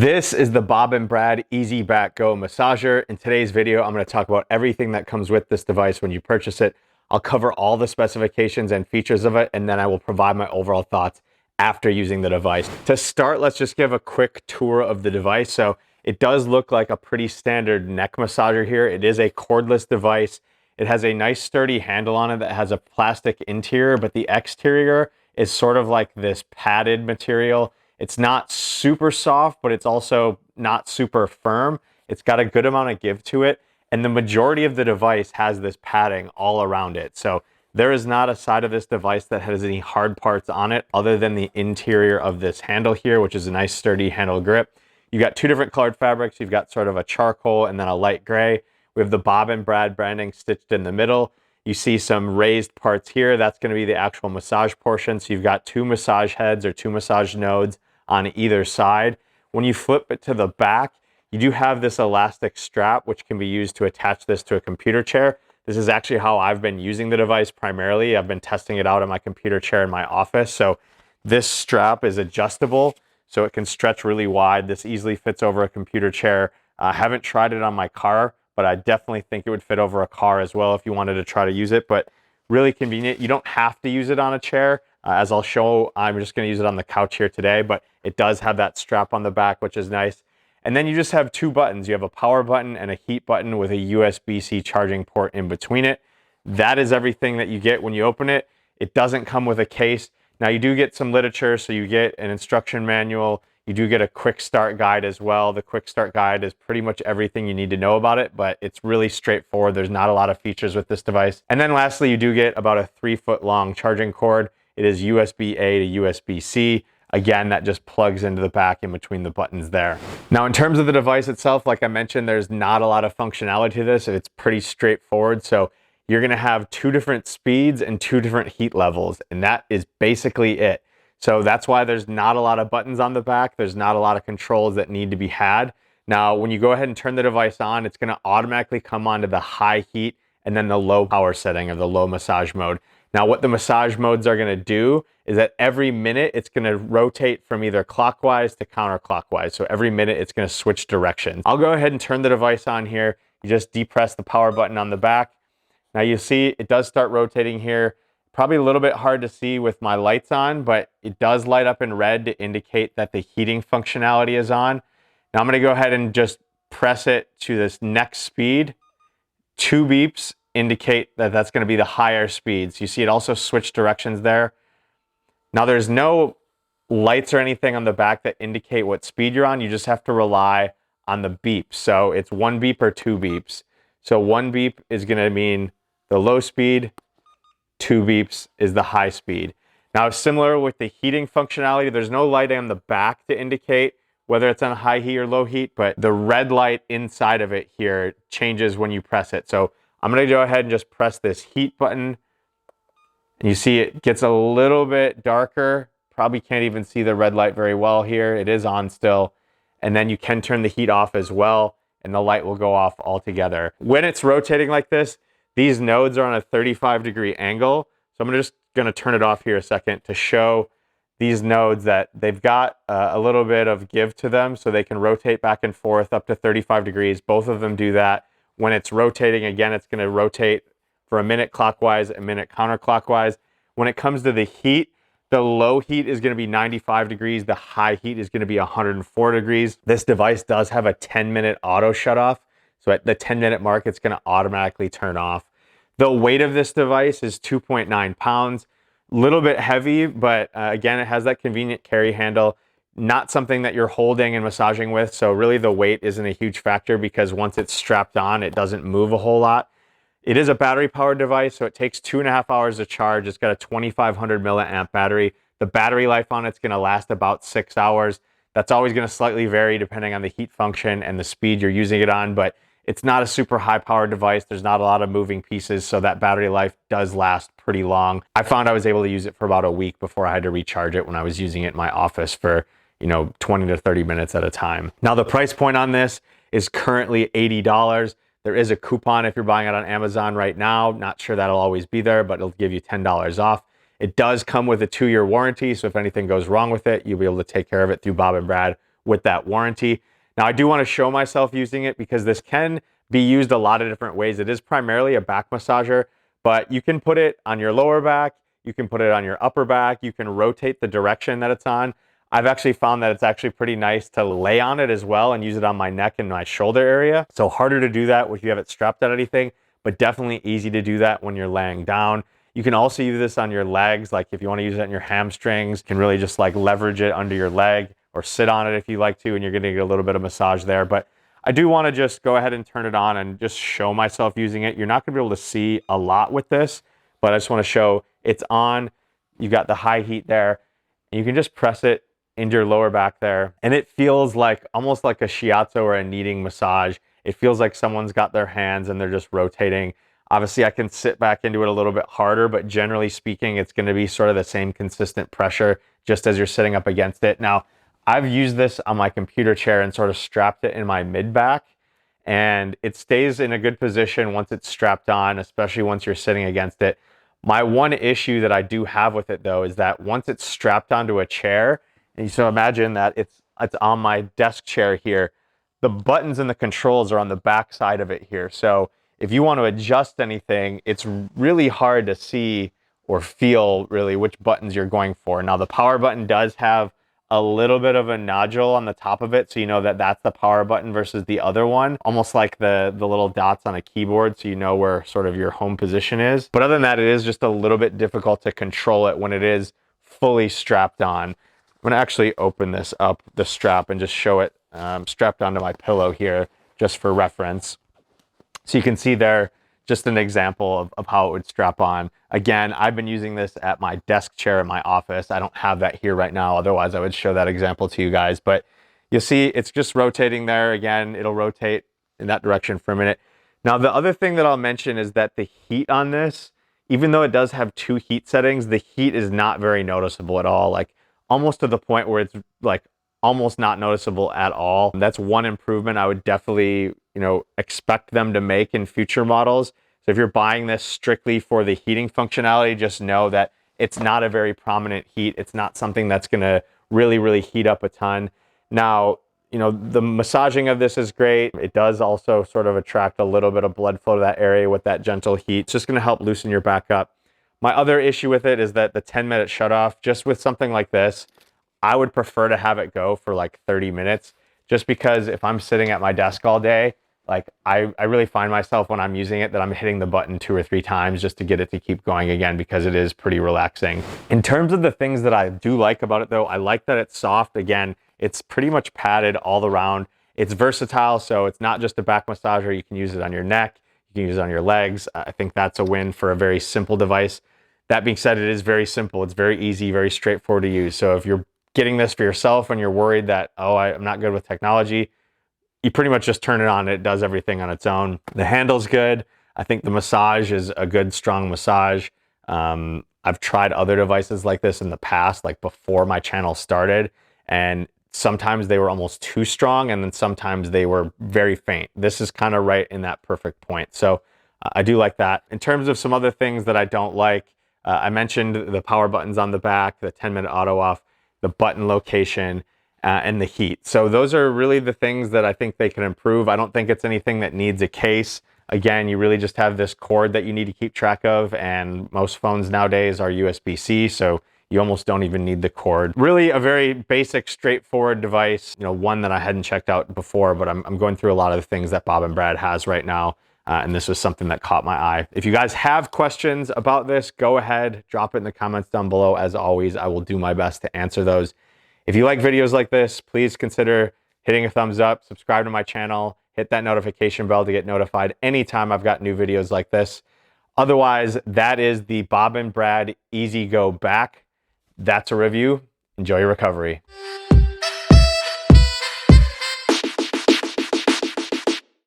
This is the Bob and Brad EZBack Go massager. In today's video, I'm going to talk about everything that comes with this device when you purchase it. I'll cover all the specifications and features of it, and then I will provide my overall thoughts after using the device. To start, let's just give a quick tour of the device. So it does look like a pretty standard neck massager here. It is a cordless device. It has a nice sturdy handle on it that has a plastic interior, but the exterior is sort of like this padded material. It's not super soft, but it's also not super firm. It's got a good amount of give to it. And the majority of the device has this padding all around it. So there is not a side of this device that has any hard parts on it other than the interior of this handle here, which is a nice sturdy handle grip. You've got two different colored fabrics. You've got sort of a charcoal and then a light gray. We have the Bob and Brad branding stitched in the middle. You see some raised parts here. That's going to be the actual massage portion. So you've got two massage heads or two massage nodes on either side. When you flip it to the back, you do have this elastic strap, which can be used to attach this to a computer chair. This is actually how I've been using the device primarily. I've been testing it out on my computer chair in my office. So this strap is adjustable, so it can stretch really wide. This easily fits over a computer chair. I haven't tried it on my car, but I definitely think it would fit over a car as well if you wanted to try to use it, but really convenient. You don't have to use it on a chair. As I'll show, I'm just going to use it on the couch here today, but it does have that strap on the back, which is nice. And then you just have two buttons. You have a power button and a heat button with a USB-C charging port in between it. That is everything that you get when you open it. It doesn't come with a case. Now you do get some literature, so you get an instruction manual. You do get a quick start guide as well. The quick start guide is pretty much everything you need to know about it, but it's really straightforward. There's not a lot of features with this device. And then lastly, you do get about a 3-foot long charging cord. It is USB-A to USB-C. Again, that just plugs into the back in between the buttons there. Now, in terms of the device itself, like I mentioned, there's not a lot of functionality to this. It's pretty straightforward. So you're going to have two different speeds and two different heat levels, and that is basically it. So that's why there's not a lot of buttons on the back. There's not a lot of controls that need to be had. Now, when you go ahead and turn the device on, it's going to automatically come onto the high heat and then the low power setting of the low massage mode. Now, what the massage modes are going to do is that every minute it's going to rotate from either clockwise to counterclockwise. So every minute it's going to switch directions. I'll go ahead and turn the device on here. You just depress the power button on the back. Now you see it does start rotating here. Probably a little bit hard to see with my lights on, but it does light up in red to indicate that the heating functionality is on. Now I'm going to go ahead and just press it to this next speed. 2 beeps indicate that that's going to be the higher speeds. You see it also switched directions there. Now there's no lights or anything on the back that indicate what speed you're on. You just have to rely on the beeps. So it's 1 beep or 2 beeps. So 1 beep is going to mean the low speed, 2 beeps is the high speed. Now, similar with the heating functionality, there's no light on the back to indicate whether it's on high heat or low heat, but the red light inside of it here changes when you press it. So I'm going to go ahead and just press this heat button. And you see it gets a little bit darker. Probably can't even see the red light very well here. It is on still. And then you can turn the heat off as well, and the light will go off altogether. When it's rotating like this, these nodes are on a 35-degree angle. So I'm just going to turn it off here a second to show these nodes that they've got a little bit of give to them, so they can rotate back and forth up to 35 degrees. Both of them do that. When it's rotating, again, it's going to rotate for a minute clockwise, a minute counterclockwise. When it comes to the heat, the low heat is going to be 95 degrees. The high heat is going to be 104 degrees. This device does have a 10-minute auto shut off. So at the 10-minute mark, it's going to automatically turn off. The weight of this device is 2.9 pounds. A little bit heavy, but again, it has that convenient carry handle. Not something that you're holding and massaging with. So really the weight isn't a huge factor because once it's strapped on, it doesn't move a whole lot. It is a battery powered device, so it takes 2.5 hours to charge. It's got a 2500 milliamp battery. The battery life on it's going to last about 6 hours. That's always going to slightly vary depending on the heat function and the speed you're using it on, but it's not a super high powered device. There's not a lot of moving pieces, so that battery life does last pretty long. I found I was able to use it for about a week before I had to recharge it when I was using it in my office for 20 to 30 minutes at a time. Now the price point on this is currently $80. There is a coupon if you're buying it on Amazon right now. Not sure that'll always be there, but it'll give you $10 off. It does come with a 2-year warranty, so if anything goes wrong with it, you'll be able to take care of it through Bob and Brad with that warranty. Now, I do want to show myself using it because this can be used a lot of different ways. It is primarily a back massager, but you can put it on your lower back, you can put it on your upper back, you can rotate the direction that it's on. I've actually found that it's actually pretty nice to lay on it as well and use it on my neck and my shoulder area. So harder to do that if you have it strapped on anything, but definitely easy to do that when you're laying down. You can also use this on your legs. Like if you want to use it on your hamstrings, you can really just like leverage it under your leg or sit on it if you like to, and you're going to get a little bit of massage there. But I do want to just go ahead and turn it on and just show myself using it. You're not going to be able to see a lot with this, but I just want to show it's on. You've got the high heat there, and you can just press it into your lower back there, and it feels like almost like a shiatsu or a kneading massage. It feels like someone's got their hands and they're just rotating. Obviously, I can sit back into it a little bit harder, but generally speaking, it's going to be sort of the same consistent pressure just as you're sitting up against it. Now, I've used this on my computer chair and sort of strapped it in my mid back, and it stays in a good position once it's strapped on, especially once you're sitting against it. My one issue that I do have with it though is that once it's strapped onto a chair, and so imagine that it's on my desk chair here, the buttons and the controls are on the back side of it here. So if you want to adjust anything, it's really hard to see or feel really which buttons you're going for. Now the power button does have a little bit of a nodule on the top of it, so you know that that's the power button versus the other one, almost like the little dots on a keyboard, so you know where sort of your home position is. But other than that, it is just a little bit difficult to control it when it is fully strapped on. I'm gonna actually open this up, the strap, and just show it strapped onto my pillow here, just for reference. So you can see there just an example of how it would strap on. Again, I've been using this at my desk chair in my office. I don't have that here right now, otherwise I would show that example to you guys. But you'll see it's just rotating there. Again, it'll rotate in that direction for a minute. Now, the other thing that I'll mention is that the heat on this, even though it does have 2 heat settings, the heat is not very noticeable at all. Like almost to the point where it's like almost not noticeable at all. That's one improvement I would definitely, expect them to make in future models. So if you're buying this strictly for the heating functionality, just know that it's not a very prominent heat. It's not something that's gonna really, really heat up a ton. Now, the massaging of this is great. It does also sort of attract a little bit of blood flow to that area with that gentle heat. It's just gonna help loosen your back up. My other issue with it is that the 10-minute shutoff, just with something like this, I would prefer to have it go for like 30 minutes, just because if I'm sitting at my desk all day, like I really find myself when I'm using it that I'm hitting the button 2 or 3 times just to get it to keep going again, because it is pretty relaxing. In terms of the things that I do like about it though, I like that it's soft. Again, it's pretty much padded all around. It's versatile, so it's not just a back massager. You can use it on your neck, you can use it on your legs. I think that's a win for a very simple device. That being said, it is very simple. It's very easy, very straightforward to use. So if you're getting this for yourself and you're worried that, oh, I'm not good with technology, you pretty much just turn it on. It does everything on its own. The handle's good. I think the massage is a good, strong massage. I've tried other devices like this in the past, like before my channel started, and sometimes they were almost too strong, and then sometimes they were very faint. This is kind of right in that perfect point. So I do like that. In terms of some other things that I don't like, I mentioned the power buttons on the back, the 10-minute auto off, the button location, and the heat. So those are really the things that I think they can improve. I don't think it's anything that needs a case. Again, you really just have this cord that you need to keep track of, and most phones nowadays are USB-C, so you almost don't even need the cord. Really a very basic, straightforward device, one that I hadn't checked out before, but I'm going through a lot of the things that Bob and Brad has right now, and this was something that caught my eye. If you guys have questions about this, go ahead, drop it in the comments down below. As always, I will do my best to answer those. If you like videos like this, please consider hitting a thumbs up, subscribe to my channel, hit that notification bell to get notified anytime I've got new videos like this. Otherwise, that is the Bob and Brad EZBack Go. That's a review. Enjoy your recovery.